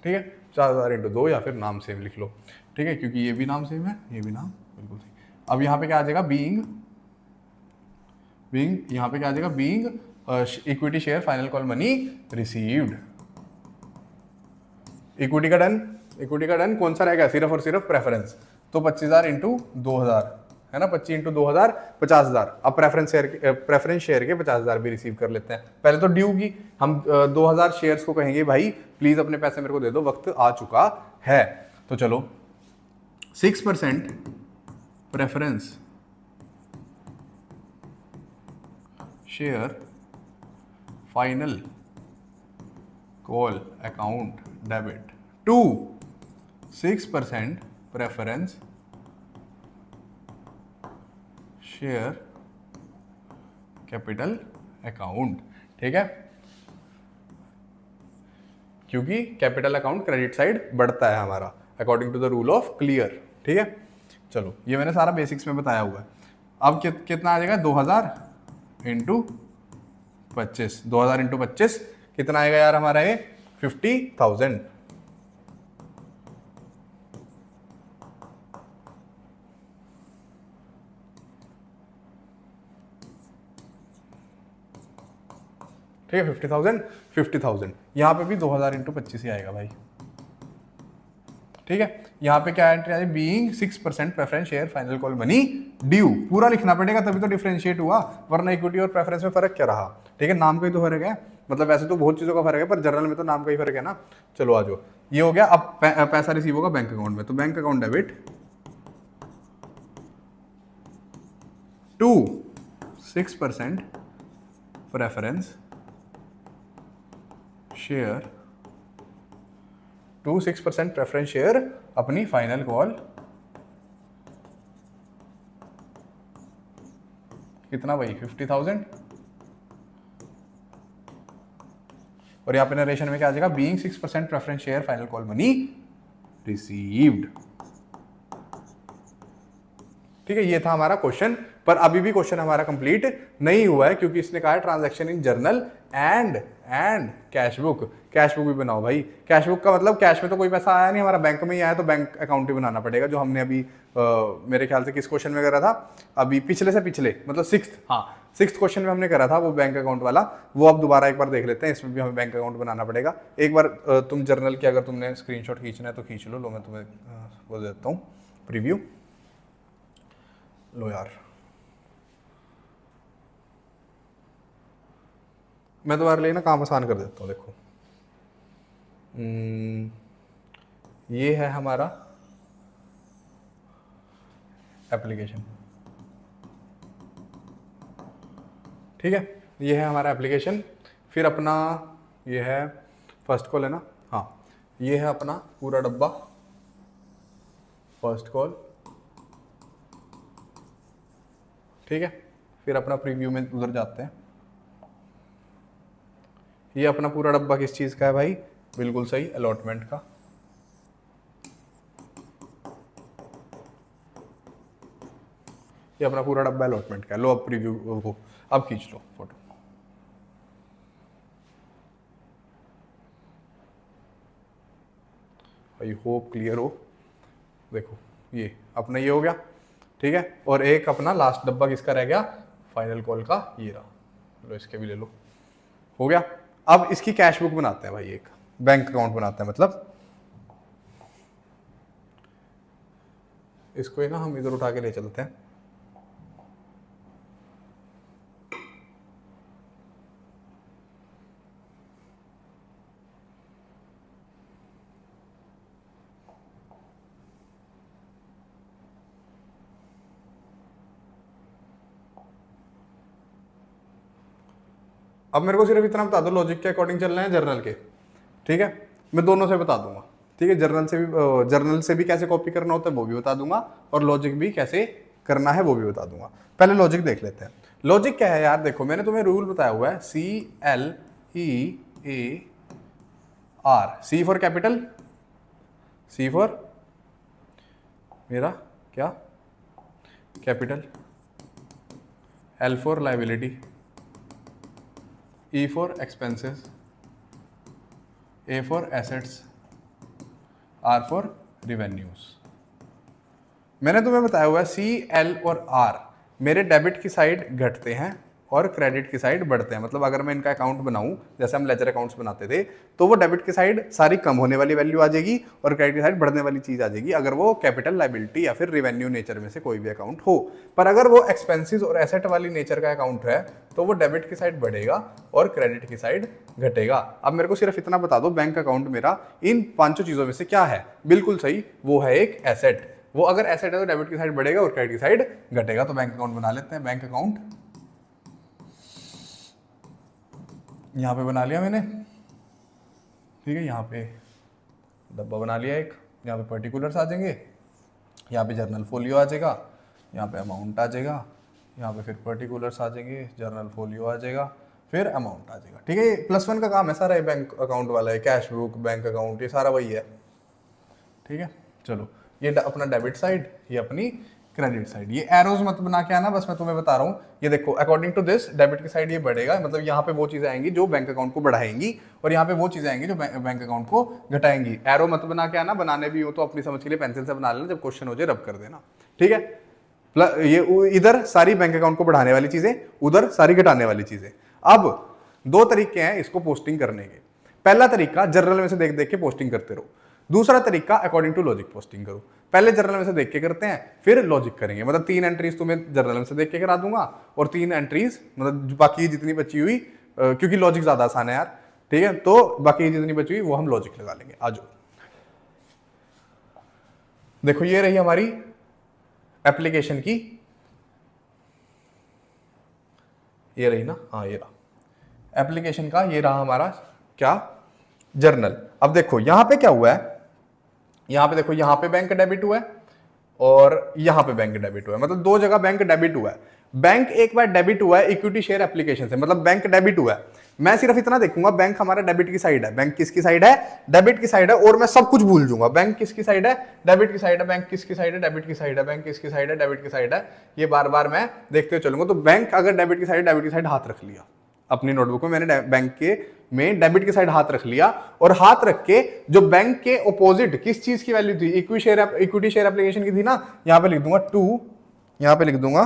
ठीक है, 50,000 इंटू 2, या फिर नाम सेम लिख लो। ठीक है, क्योंकि ये भी नाम सेम है, ये भी नाम बिल्कुल सही। अब यहां पे क्या आ जाएगा? बीइंग यहां पे क्या आ जाएगा? Being equity share final call money received. Equity का डन, कौन सा रहेगा? सिर्फ और सिर्फ प्रेफरेंस, तो 25,000 इंटू 2,000 है ना, 25 इंटू 2,000 50,000। अब प्रेफरेंस शेयर के 50,000 भी रिसीव कर लेते हैं। पहले तो ड्यू की हम 2,000 शेयर्स को कहेंगे भाई प्लीज अपने पैसे मेरे को दे दो, वक्त आ चुका है। तो चलो 6% preference share final call account debit to 6% preference share capital account. ठीक है, क्योंकि कैपिटल अकाउंट क्रेडिट साइड बढ़ता है हमारा according to the rule of clear. ठीक है, चलो ये मैंने सारा बेसिक्स में बताया हुआ है। अब कितना आ जाएगा? 2,000 इंटू 25, 2,000 इंटू 25 कितना आएगा यार हमारा? ये 50,000। ठीक है 50,000 यहाँ पे भी 2000 इंटू 25 ही आएगा भाई। ठीक है, यहाँ पे क्या एंट्री आई, being 6% preference share final call money due, पूरा लिखना पड़ेगा तभी तो डिफरेंशिएट हुआ, वरना इक्विटी और प्रेफरेंस में फर्क क्या रहा। ठीक है, नाम का ही तो फर्क है, मतलब वैसे तो बहुत चीजों का फर्क है पर जनरल में तो नाम का ही फर्क है ना। चलो आ जाओ, ये हो गया। अब पैसा रिसीव होगा बैंक अकाउंट में, तो bank account debit to 6% preference share to 6% preference share अपनी फाइनल कॉल, कितना भाई 50,000, और यहाँ पे नरेशन में क्या आ जाएगा, being 6% preference share final call money received. ठीक है, ये था हमारा क्वेश्चन, पर अभी भी क्वेश्चन हमारा कंप्लीट नहीं हुआ है क्योंकि इसने कहा है transaction in journal and cash book. Cash book भी बनाओ भाई। कैश बुक का मतलब कैश में तो कोई पैसा आया नहीं हमारा, बैंक में ही आया, तो बैंक अकाउंट ही बनाना पड़ेगा, जो हमने अभी मेरे ख्याल से किस क्वेश्चन में करा था, अभी पिछले से पिछले मतलब सिक्स्थ क्वेश्चन में हमने करा था वो बैंक अकाउंट वाला। वो अब दोबारा एक बार देख लेते हैं, इसमें भी हमें बैंक अकाउंट बनाना पड़ेगा। एक बार तुम जर्नल की अगर तुमने स्क्रीनशॉट खींचना है तो खींच लो मैं तुम्हें वो देता हूँ प्रीव्यू। लो यार, मैं तुम्हारे लिए ना काम आसान कर देता हूँ। देखो ये है हमारा एप्लीकेशन, ठीक है, ये है हमारा एप्लीकेशन। फिर अपना ये है फर्स्ट कॉल है ना, हाँ ये है अपना पूरा डब्बा फर्स्ट कॉल, ठीक है। फिर अपना प्रीव्यू में उधर जाते हैं। ये अपना पूरा डब्बा किस चीज का है भाई, बिल्कुल सही, अलॉटमेंट का। ये अपना पूरा डब्बा अलॉटमेंट का है। लो अब प्रीव्यू को अब खींच लो फोटो। आई होप क्लियर हो। देखो ये अपना ये हो गया, ठीक है। और एक अपना लास्ट डब्बा किसका रह गया, फाइनल कॉल का, ये रहा। लो इसके भी ले लो, हो गया। अब इसकी कैश बुक बनाते हैं भाई, एक बैंक अकाउंट बनाते हैं, मतलब इसको ही ना हम इधर उठा के ले चलते हैं। अब मेरे को सिर्फ इतना बता दो, लॉजिक के अकॉर्डिंग चलना है जर्नल के, ठीक है। मैं दोनों से बता दूंगा, ठीक है। जर्नल से भी कैसे कॉपी करना होता है वो भी बता दूंगा, और लॉजिक भी कैसे करना है वो भी बता दूंगा। पहले लॉजिक देख लेते हैं। लॉजिक क्या है यार, देखो मैंने तुम्हें रूल बताया हुआ है, CLEAR। C for capital, C for मेरा क्या capital, L for liability, E for expenses, A for assets, R for revenues। मैंने तुम्हें बताया हुआ है C, L और R मेरे डेबिट की साइड घटते हैं और क्रेडिट की साइड बढ़ते हैं। मतलब अगर मैं इनका अकाउंट बनाऊं, जैसे हम लेजर अकाउंट्स बनाते थे, तो वो डेबिट की साइड सारी कम होने वाली वैल्यू आ जाएगी और क्रेडिट की साइड बढ़ने वाली चीज आ जाएगी, अगर वो कैपिटल, लाइबिलिटी या फिर रिवेन्यू नेचर में से कोई भी अकाउंट हो। पर अगर वो एक्सपेंसेस और एसेट वाली नेचर का अकाउंट है तो वो डेबिट की साइड बढ़ेगा और क्रेडिट की साइड घटेगा। अब मेरे को सिर्फ इतना बता दो, बैंक अकाउंट मेरा इन पांचों चीजों में से क्या है, बिल्कुल सही, वो है एक एसेट। वो अगर एसेट है तो डेबिट की साइड बढ़ेगा और क्रेडिट की साइड घटेगा। तो बैंक अकाउंट बना लेते हैं। बैंक अकाउंट यहाँ पे बना लिया मैंने, ठीक है। यहाँ पे डब्बा बना लिया एक, यहाँ पे पर्टिकुलर्स आ जाएंगे, यहाँ पे जर्नल फोलियो आ जाएगा, यहाँ पे अमाउंट आ जाएगा, यहाँ पे फिर पर्टिकुलर्स आ जाएंगे, जर्नल फोलियो आ जाएगा, फिर अमाउंट आ जाएगा, ठीक है। ये +1 का काम है सारा, ये बैंक अकाउंट वाला है, कैश बुक, बैंक अकाउंट, ये सारा वही है, ठीक है। चलो ये अपना डेबिट साइड, ये अपनी क्रेडिट साइड। ये एरोज मत बना के आना, बस मैं तुम्हें बता रहा हूँ। ये देखो अकॉर्डिंग टू दिस डेबिट की साइड ये बढ़ेगा, मतलब यहाँ पे वो चीजें आएंगी जो बैंक अकाउंट को बढ़ाएंगी और यहाँ पे वो चीजें आएंगी जो बैंक अकाउंट को घटाएंगी। एरो मत बना के आना, बनाने भी हो तो अपनी समझ के लिए पेंसिल से बना लेना, जब क्वेश्चन हो जाए रब कर देना, ठीक है। ये इधर सारी बैंक अकाउंट को बढ़ाने वाली चीजें, उधर सारी घटाने वाली चीजें। अब दो तरीके हैं इसको पोस्टिंग करने के। पहला तरीका जर्नल में से देख देख के पोस्टिंग करते रहो, दूसरा तरीका अकॉर्डिंग टू लॉजिक पोस्टिंग करो। पहले जर्नल में से देख के करते हैं, फिर लॉजिक करेंगे। मतलब 3 एंट्रीज तुम्हें जर्नल में से देख के करा दूंगा और 3 एंट्रीज मतलब बाकी जितनी बची हुई, क्योंकि लॉजिक ज्यादा आसान है यार, ठीक है, तो बाकी जितनी बची हुई वो हम लॉजिक लगा लेंगे। आ जाओ, देखो ये रही हमारी एप्लीकेशन की, ये रही ना, हाँ ये रहा एप्लीकेशन का, ये रहा हमारा क्या, जर्नल। अब देखो यहां पे क्या हुआ है, यहां पे देखो, यहां पे बैंक डेबिट हुआ है और यहां पे बैंक डेबिट हुआ है, मतलब दो जगह बैंक डेबिट हुआ है। बैंक एक बार डेबिट हुआ है इक्विटी शेयर एप्लीकेशन से, मतलब बैंक डेबिट हुआ है। मैं सिर्फ इतना देखूंगा बैंक हमारा डेबिट की साइड है, बैंक किसकी साइड है, डेबिट की साइड है, और मैं सब कुछ भूल जाऊंगा। बैंक किसकी साइड है, डेबिट की साइड है, बैंक किसकी साइड है, डेबिट की साइड है, बैंक किसकी साइड है, डेबिट की साइड है, ये बार बार मैं देखते हुए चलूंगा। तो बैंक अगर डेबिट की साइड, डेबिट की साइड हाथ रख लिया अपनी नोटबुक में, मैंने बैंक के में डेबिट की साइड हाथ रख लिया, और हाथ रख के जो बैंक के ऑपोजिट किस चीज की वैल्यू थी, इक्विटी शेयर एप्लीकेशन की थी ना, यहां पे लिख दूंगा 2, यहां पे लिख दूंगा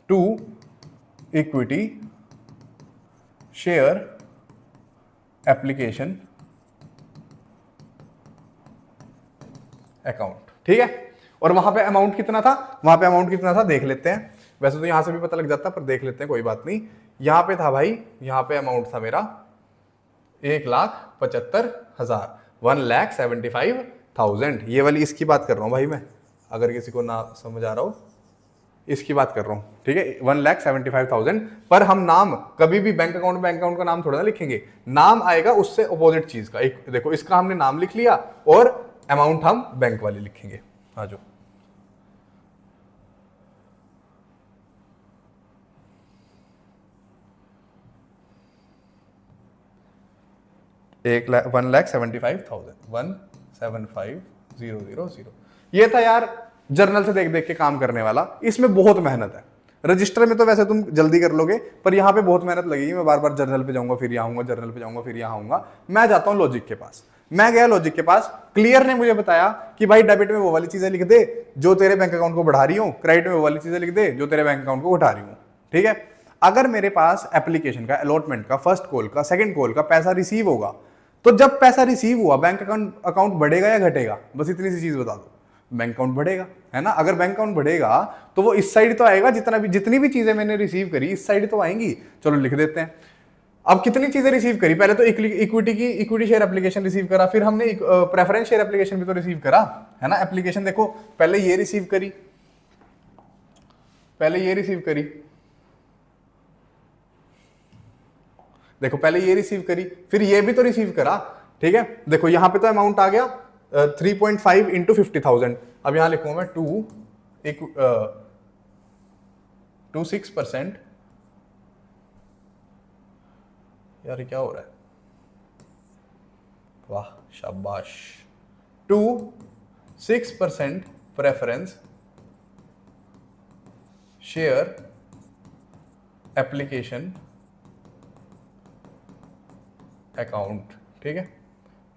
2 इक्विटी शेयर एप्लीकेशन अकाउंट, ठीक है। और वहां पे अमाउंट कितना था, वहां पे अमाउंट कितना था देख लेते हैं, वैसे तो यहां से भी पता लग जाता पर देख लेते हैं, कोई बात नहीं। यहां पे था भाई, यहां पे अमाउंट था मेरा 1,75,000, 1,75,000, ये वाली इसकी बात कर रहा हूं भाई मैं, अगर किसी को ना समझ आ रहा हो इसकी बात कर रहा हूं, ठीक है। 1,75,000 पर हम नाम कभी भी बैंक अकाउंट का नाम थोड़ा ना लिखेंगे, नाम आएगा उससे अपोजिट चीज का। एक देखो इसका हमने नाम लिख लिया और अमाउंट हम बैंक वाली लिखेंगे। आ जाओ, एक 1,75,000, 1,75,000। ये था यार जर्नल से देख देख के काम करने वाला। इसमें बहुत मेहनत है, रजिस्टर में तो वैसे तुम जल्दी कर लोगे, पर यहां पे बहुत मेहनत लगेगी। मैं बार बार जर्नल पे जाऊंगा, फिर यहाँ आऊंगा, जर्नल पे जाऊंगा, फिर यहाँ आऊंगा। मैं जाता हूं लॉजिक के पास। मैं गया लॉजिक के पास, क्लियर ने मुझे बताया कि भाई डेबिट में वो वाली चीजें लिख दे जो तेरे बैंक अकाउंट को बढ़ा रही हूं, क्रेडिट में वो वाली चीजें लिख दे जो तेरे बैंक अकाउंट को घटा रही हूं, ठीक है। अगर मेरे पास एप्लीकेशन का, अलॉटमेंट का, फर्स्ट कॉल का, सेकंड कॉल का पैसा रिसीव होगा, तो जब पैसा रिसीव हुआ बैंक अकाउंट बढ़ेगा या घटेगा, बस इतनी सी चीज बता दो। बैंक अकाउंट बढ़ेगा, है ना। अगर बैंक अकाउंट बढ़ेगा तो वो इस साइड तो आएगा, जितनी भी चीजें मैंने रिसीव करी इस साइड तो आएंगी। चलो लिख देते हैं। अब कितनी चीजें रिसीव करी, पहले तो इक्विटी शेयर एप्लीकेशन रिसीव करा, फिर हमने प्रेफरेंस शेयर एप्लीकेशन भी तो रिसीव करा, है ना। एप्लीकेशन देखो, पहले ये रिसीव करी, पहले ये रिसीव करी, देखो पहले ये रिसीव करी, फिर ये भी तो रिसीव करा, ठीक है। देखो यहां पे तो अमाउंट आ गया 3.5 इंटू 50,000। अब यहां लिखूंगा मैं 6%। यार क्या हो रहा है, वाह शाबाश। 6% प्रेफरेंस शेयर एप्लीकेशन अकाउंट, ठीक है।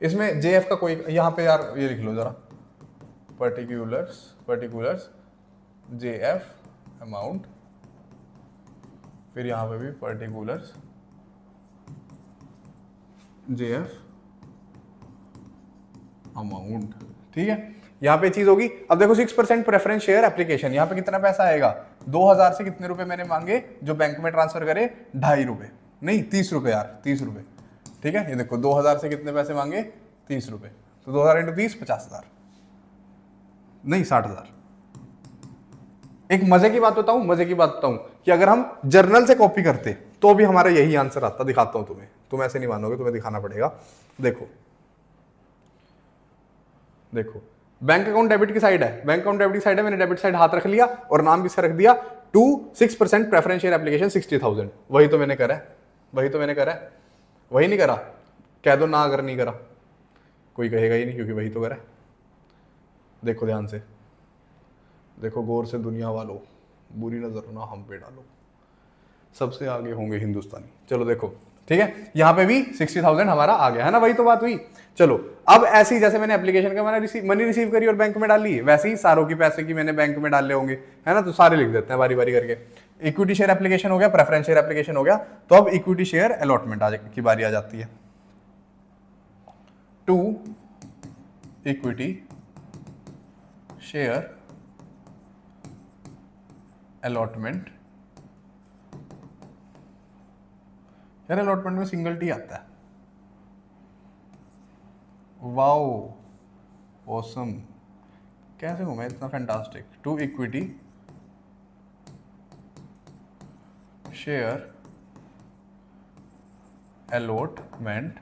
इसमें जेएफ का कोई, यहां पे यार ये लिख लो जरा, पर्टिकुलर्स जेएफ अमाउंट, फिर यहां पे भी पर्टिकुलर्स जेएफ अमाउंट, ठीक है। यहां पे चीज होगी। अब देखो 6% प्रेफरेंस शेयर एप्लीकेशन, यहां पे कितना पैसा आएगा, 2,000 से कितने रुपए मैंने मांगे, जो बैंक में ट्रांसफर करे 2.5 रुपए, नहीं 30 रुपए यार, 30 रुपए, ठीक है। ये देखो 2,000 से कितने पैसे मांगे, 30 रुपए, तो 2,000 इंटू 30 50,000, नहीं 60,000। एक मजे की बात बताऊं, मजे की बात बताऊं कि अगर हम जर्नल से कॉपी करते तो भी हमारा यही आंसर आता। दिखाता हूं तुम्हें, तुम ऐसे नहीं मानोगे, तुम्हें दिखाना पड़ेगा। देखो देखो, बैंक अकाउंट डेबिट की साइड है, बैंक अकाउंट डेबिट की साइड है, मैंने डेबिट साइड हाथ रख लिया और नाम भी से रख दिया 6% प्रेफरेंस शेयर एप्लीकेशन 60,000। वही तो मैंने करा है, वही तो मैंने करा है, वही नहीं करा, कह दो ना अगर नहीं करा, कोई कहेगा ही नहीं क्योंकि वही तो करा है। देखो ध्यान से, देखो गौर से दुनिया वालों, बुरी नजर ना हम पे डालो, सबसे आगे होंगे हिंदुस्तानी। चलो देखो ठीक है, यहाँ पे भी 60,000 हमारा आ गया है ना, वही तो बात हुई। चलो अब ऐसे ही जैसे मैंने एप्लीकेशन का मनी रिसीव करी और बैंक में डाल ली, वैसे ही सारों की पैसे की मैंने बैंक में डाले होंगे, है ना, तो सारे लिख देते हैं बारी बारी करके। इक्विटी शेयर एप्लीकेशन हो गया, प्रेफरेंस शेयर एप्लीकेशन हो गया, तो अब इक्विटी शेयर अलॉटमेंट की बारी आ जाती है। टू इक्विटी शेयर अलॉटमेंट, यार अलॉटमेंट में सिंगल टी आता है, वाओ ऑसम, कैसे हूं मैं इतना fantastic. To equity share allotment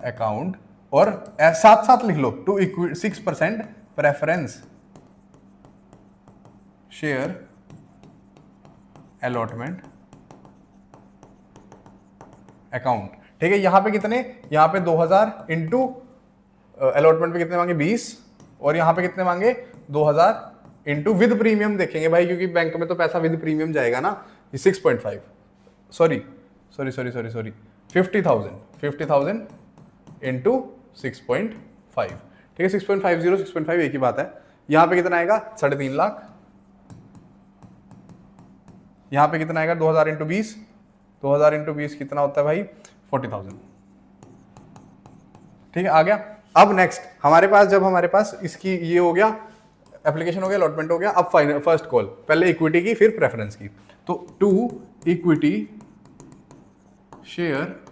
account, और साथ साथ लिख लो to equity 6% preference share allotment account. ठीक है, यहां पे कितने, यहां पे 2000 इंटू अलॉटमेंट पे कितने मांगे 20, और यहां पे कितने मांगे 2000 इंटू विद प्रीमियम देखेंगे भाई, क्योंकि बैंक में तो पैसा विद प्रीमियम जाएगा ना। 6.5 सॉरी 50,000 इंटू 6.5, ठीक है, 6.50 6.5 एक ही बात है। यहां पे कितना आएगा 3.5 लाख, यहां पे कितना आएगा 2000 इंटू 20, 2000 इंटू 20 कितना होता है भाई 40,000। ठीक है, आ गया। अब नेक्स्ट हमारे पास, जब हमारे पास इसकी ये हो गया, एप्लीकेशन हो गया, अलॉटमेंट हो गया, अब फाइनल फर्स्ट कॉल, पहले इक्विटी की फिर प्रेफरेंस की। तो to equity share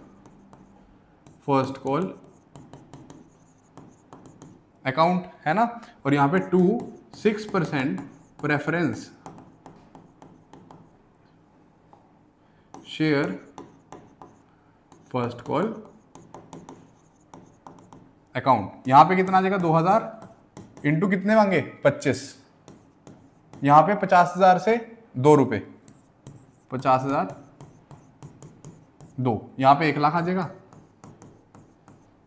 first call account, है ना, और यहां पे 6% preference share first call account. यहां पे कितना आ जाएगा 2000 इंटू कितने मांगे 25, यहां पे 50,000 से 2 रुपए, 50,000 2, यहां पे 1 लाख आ जाएगा,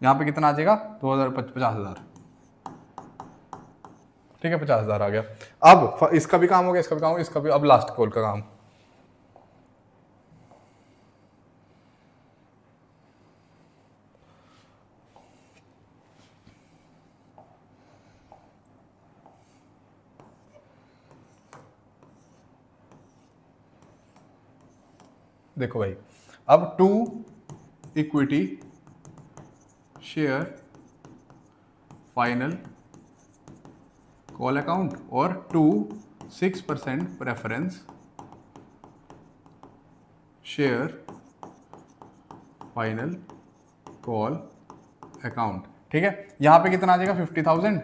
यहां पे कितना आ जाएगा 2000 50,000, ठीक है 50,000 आ गया। अब इसका भी काम हो गया, इसका भी काम हो गया, इसका भी, अब लास्ट कॉल का काम। देखो भाई, अब to equity share final call account और 6% preference share final call account. ठीक है, यहां पे कितना आ जाएगा 50,000,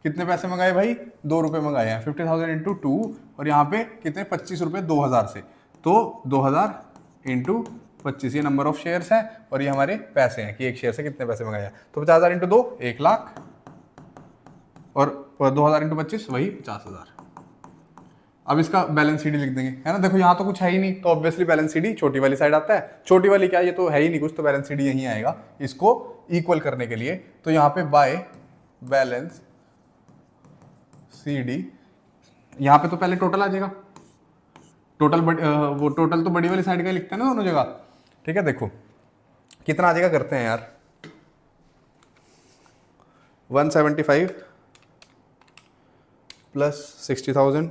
कितने पैसे मंगाए भाई 2 रुपए मंगाए हैं, 50,000 इंटू 2, और यहाँ पे कितने 25 रुपए 2000 से, तो 2000 इंटू 25, ये नंबर ऑफ शेयर्स है और ये हमारे पैसे हैं कि एक शेयर से कितने पैसे मंगाए हैं। तो 50,000 इंटू 2 1 लाख, और 2000 इंटू 25 वही 50,000। अब इसका बैलेंस शीट लिख देंगे, है ना। देखो यहाँ तो कुछ है ही नहीं, तो ऑब्वियसली बैलेंस शीट छोटी वाली साइड आता है। छोटी वाली क्या, ये तो है ही नहीं कुछ, तो बैलेंस शीट यहीं आएगा इसको इक्वल करने के लिए। तो यहाँ पे बाय बैलेंस CD, यहाँ पे तो पहले टोटल आ जाएगा, टोटल वो टोटल तो बड़ी वाली साइड का लिखते हैं ना दोनों जगह। ठीक है, देखो कितना आ जाएगा, करते हैं यार 175 प्लस 60,000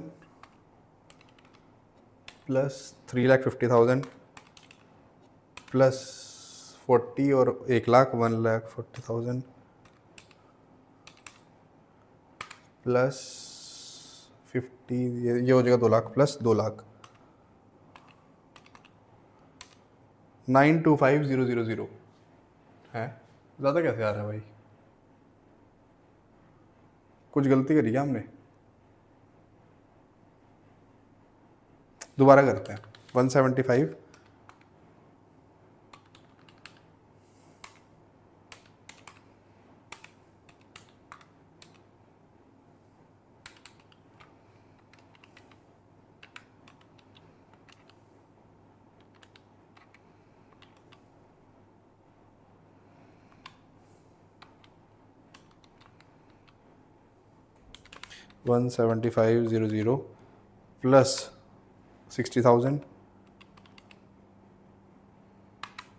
प्लस 3,50,000 प्लस 40 और 1 लाख 1,40,000 प्लस 50, ये हो जाएगा 2 लाख प्लस 2 लाख 925,000 है। ज़्यादा कैसे आ रहा है भाई, कुछ गलती करी क्या हमने, दोबारा करते हैं 175 175,000 plus 60,000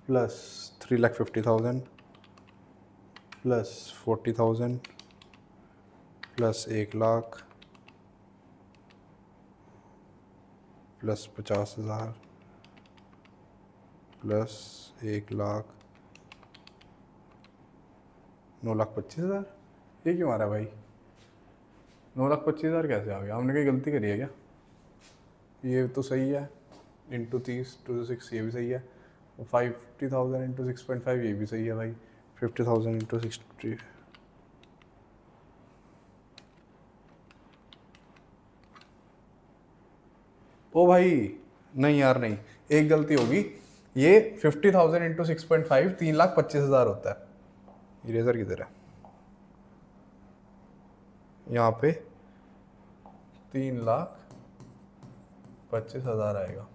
plus 3,50,000 plus 40,000 plus 1,00,000 plus 50,000 plus 1,00,000 9,25,000। ये क्यों आ रहा है भाई? 9,25,000 कैसे आ गया? हमने कोई गलती करी है क्या? ये तो सही है, इंटू 30 टू 6 ये भी सही है, 50,000 इंटू 6.5 ये भी सही है भाई, 50,000 इंटू 60। ओ भाई नहीं यार नहीं, एक गलती होगी। ये 50,000 इंटू 6.5 3,25,000 होता है। इरेजर किधर है? यहाँ पे 3,25,000 आएगा,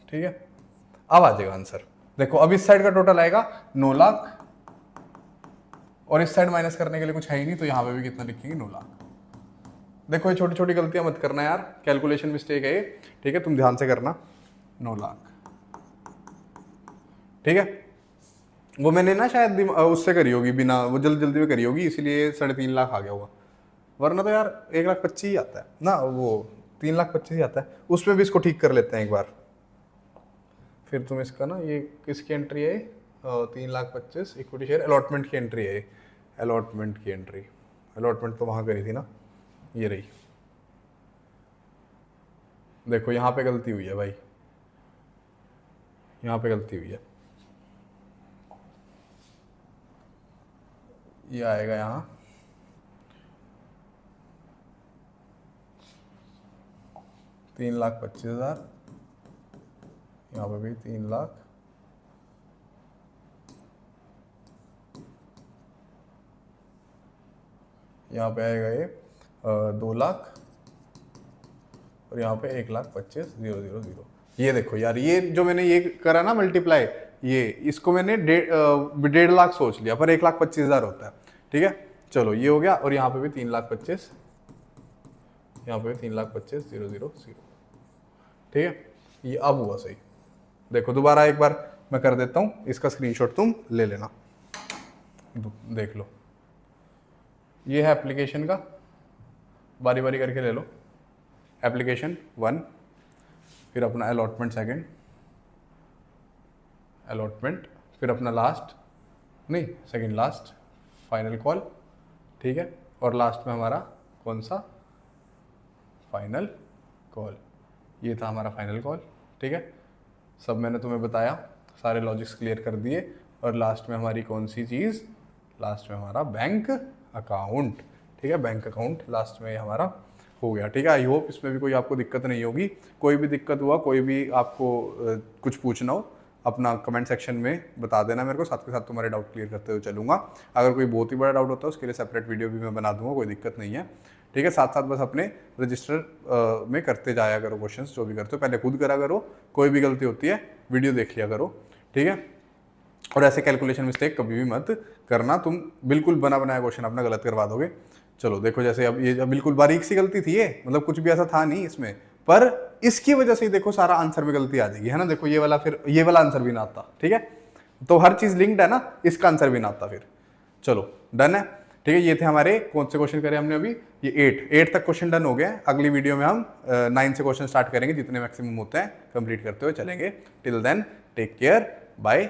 ठीक है। अब आ जाएगा आंसर। देखो अब इस साइड का टोटल आएगा 9,00,000 और इस साइड माइनस करने के लिए कुछ है ही नहीं, तो यहाँ पे भी कितना लिखेंगे? 9,00,000। देखो ये छोटी छोटी गलतियां मत करना यार, कैलकुलेशन मिस्टेक है ये, ठीक है, तुम ध्यान से करना। 9,00,000, ठीक है। वो मैंने ना शायद उससे करी होगी, बिना वो जल्दी जल्दी में करी होगी, इसीलिए 3.5 लाख आ गया होगा, वरना तो यार 1,25,000 ही आता है ना, वो 3,25,000 ही आता है। उसमें भी इसको ठीक कर लेते हैं एक बार, फिर तुम इसका ना, ये किसकी एंट्री है? 3,25,000 इक्विटी शेयर अलॉटमेंट की एंट्री है, अलॉटमेंट की एंट्री। अलॉटमेंट तो वहाँ करी थी ना, ये रही। देखो यहाँ पे गलती हुई है भाई, यहाँ पे गलती हुई है। ये आएगा यहाँ 3,25,000, यहाँ पे भी 3,00,000, यहाँ पे आएगा ये 2,00,000 और यहाँ पे 1,25,000। ये देखो यार, ये जो मैंने ये करा ना मल्टीप्लाई, ये इसको मैंने 1,50,000 सोच लिया, पर 1,25,000 होता है, ठीक है। चलो ये हो गया, और यहाँ पे भी 3,25,000, यहाँ पे 3,25,000, ठीक है। ये अब हुआ सही। देखो दोबारा एक बार मैं कर देता हूँ, इसका स्क्रीनशॉट तुम ले लेना, देख लो। ये है एप्लीकेशन का, बारी बारी करके ले लो। एप्लीकेशन 1, फिर अपना अलॉटमेंट सेकंड, अलॉटमेंट, फिर अपना लास्ट, नहीं सेकंड लास्ट, फाइनल कॉल, ठीक है। और लास्ट में हमारा कौन सा? Final call. ये था हमारा फाइनल कॉल, ठीक है। सब मैंने तुम्हें बताया, सारे लॉजिक्स क्लियर कर दिए। और लास्ट में हमारी कौन सी चीज़? लास्ट में हमारा बैंक अकाउंट, ठीक है। बैंक अकाउंट लास्ट में हमारा हो गया, ठीक है। आई होप इसमें भी कोई आपको दिक्कत नहीं होगी। कोई भी दिक्कत हुआ, कोई भी आपको कुछ पूछना हो, अपना कमेंट सेक्शन में बता देना मेरे को, साथ के साथ तुम्हारे डाउट क्लियर करते हुए चलूँगा। अगर कोई बहुत ही बड़ा डाउट होता है उसके लिए सेपरेट वीडियो भी मैं बना दूंगा, कोई दिक्कत नहीं है, ठीक है। साथ साथ बस अपने रजिस्टर में करते जाया करो क्वेश्चंस, जो भी करते हो पहले खुद करा करो, कोई भी गलती होती है वीडियो देख लिया करो, ठीक है। और ऐसे कैलकुलेशन मिस्टेक कभी भी मत करना, तुम बिल्कुल बना बनाया क्वेश्चन अपना गलत करवा दोगे। चलो देखो, जैसे अब ये बिल्कुल बारीक सी गलती थी, ये मतलब कुछ भी ऐसा था नहीं इसमें, पर इसकी वजह से देखो सारा आंसर में गलती आ जाएगी, है ना। देखो ये वाला, फिर ये वाला आंसर भी ना आता, ठीक है। तो हर चीज लिंक्ड है ना, इसका आंसर भी ना आता फिर। चलो डन है, ठीक है। ये थे हमारे कौन से क्वेश्चन करे हमने अभी? ये 8 तक क्वेश्चन डन हो गए। अगली वीडियो में हम 9 से क्वेश्चन स्टार्ट करेंगे, जितने मैक्सिमम होते हैं कंप्लीट करते हुए चलेंगे। Till then take care, bye.